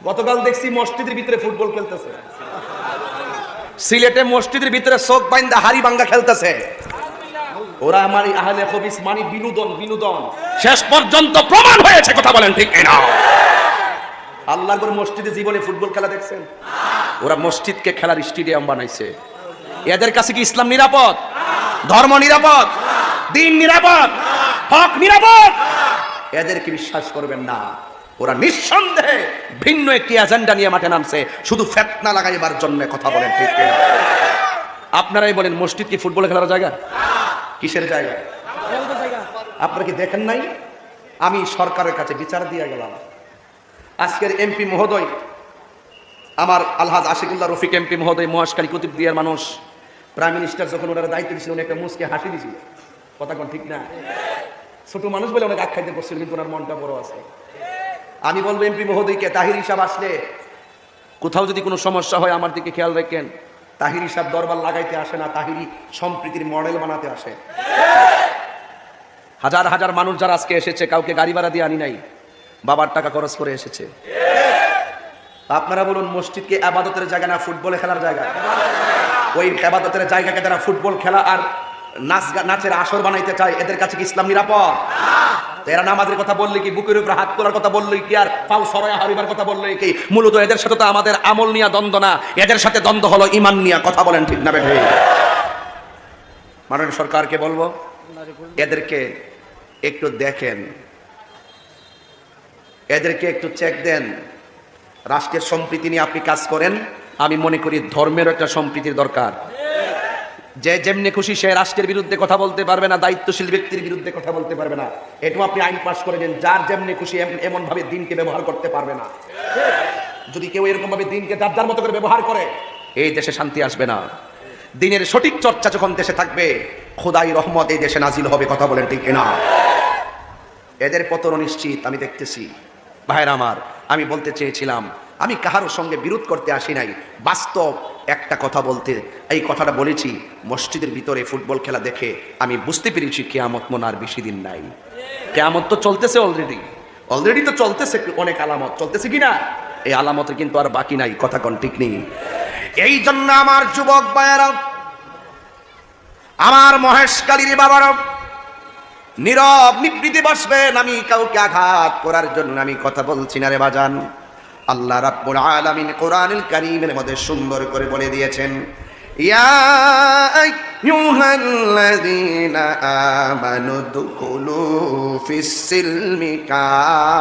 গতকাল দেখছি মসজিদের ভিতরে ফুটবল খেলতেছে, সিলেটে মসজিদের ভিতরে চোখ বাইন্দা হাড়ি ভাঙ্গা খেলতেছে। ওরা আমার আহলে হাদিস মানে বিনোদন বিনোদন, শেষ পর্যন্ত প্রমাণ হয়েছে। কথা বলেন ঠিক কিনা? আল্লাহর ঘর মসজিদে জীবনে ফুটবল খেলা দেখছেন? ওরা মসজিদকে খেলার স্টেডিয়াম বানাইছে। এদের কাছে কি ইসলাম নিরাপদ? ধর্ম নিরাপদ? দিন নিরাপদ? হক নিরাপদ? এদেরকে বিশ্বাস করবেন না। ওরা নিঃসন্দেহে ভিন্ন একটি এজেন্ডা নিয়ে মাঠে নামছে, শুধু ফিতনা লাগাইবার জন্য। কথা বলেন ঠিক কিনা? আপনারাই বলেন, মসজিদ কি ফুটবল খেলার জায়গা? কিসের জায়গা? আপনারা কি দেখেন নাই? আমি সরকারের কাছে বিচার দিয়ে গেলাম। আজকের এমপি মহোদয়, আমার আলহাজ আশিকুল্লাহ রফিক এমপি মহোদয়, মহেশখালী কুতুব দিয়ার মানুষ, প্রাইম মিনিস্টার যখন ওনারা দায়িত্ব দিয়েছিল, উনি একটা মুসকে হাসি দিয়েছিল। কথা কোন ঠিক না? ছোট মানুষ বলে অনেক আখ্যায়িত করছিল, কিন্তু ওনার মনটা বড় আছে। আমি বলবো এমপি মহোদয়কে, তাহির হিসাব আসলে কোথাও যদি কোনো সমস্যা হয় আমার দিকে খেয়াল রাখেন। তাহির হিসাব দরবার লাগাইতে আসে না, তাহিরি সম্প্রীতির মডেল বানাতে আসে। হাজার হাজার মানুষ যারা আজকে এসেছে, কাউকে গাড়ি ভাড়া দিয়ে আনি নাই, বাবার টাকা খরচ করে এসেছে। আপনারা বলুন, মসজিদ কি ইবাদতের জায়গা না ফুটবল খেলার জায়গা? ওই ইবাদতের জায়গাকে যারা ফুটবল খেলা আর নাচের আসর বানাইতে চায়, এদের কাছে কি ইসলাম নিরাপদ? এরা নামাজের কথা বললে কি, বুকের উপরে হাত তোলার কথা বললে কি, আর পাও সরায়া হারিবার কথা বললে কি? মূলত এদের সাথে তো আমাদের আমল নিয়ে দ্বন্দ্ব না, এদের সাথে দ্বন্দ্ব হলো ইমান নিয়ে। কথা বলেন ঠিক না বেঠে? মাননীয় সরকারকে বলবো, এদেরকে একটু দেখেন, এদেরকে একটু চেক দেন। রাষ্ট্রের সম্প্রীতি নিয়ে আপনি কাজ করেন। আমি মনে করি ধর্মের একটা সম্প্রীতির দরকার। যে যেমনি খুশি সে রাষ্ট্রের বিরুদ্ধে কথা বলতে পারবে না, দায়িত্বশীল ব্যক্তির বিরুদ্ধে কথা বলতে পারবে না। এটু আপনি আইন পাস করে দেন, যার যেমনি খুশি এমন ভাবে দিনকে ব্যবহার করতে পারবে না। যদি কেউ এরকম ভাবে দিনকে যার যার মতো করে ব্যবহার করে, এই দেশে শান্তি আসবে না। দিনের সঠিক চর্চা যখন দেশে থাকবে, খোদাই রহমত এই দেশে নাজিল হবে। কথা বলেন ঠিক কিনা? এদের পতন নিশ্চিত আমি দেখতেছি। ভাইরা আমার, আমি বলতে চেয়েছিলাম, আমি কাহারোর সঙ্গে বিরোধ করতে আসি নাই, বাস্তব একটা কথা বলতে এই কথাটা বলেছি। মসজিদের ভিতরে ফুটবল খেলা দেখে আমি বুঝতে পেরেছি কিয়ামত মনে আর বেশি দিন নাই। কিয়ামত তো চলতেছে, অলরেডি তো চলতেছে, অনেক আলামত চলতেছে কিনা? এই আলামতের কিন্তু আর বাকি নাই। কথা কোন ঠিক নেই? এই জন্য আমার যুবক ভাইয়েরা, আমার মহেশখালীর বাবারা, নীরব নিবৃত্তি বসবেন। আমি কাউকে আঘাত করার জন্য আমি কথা বলছি না রে বাজান। আল্লাহ রাব্বুল আলামিন কোরআনুল কারীমের মধ্যে সুন্দর করে বলে দিয়েছেন, ইয়া আইয়ুহাল্লাযীনা আমানু দুখুলু ফিস সিলমি কাফা।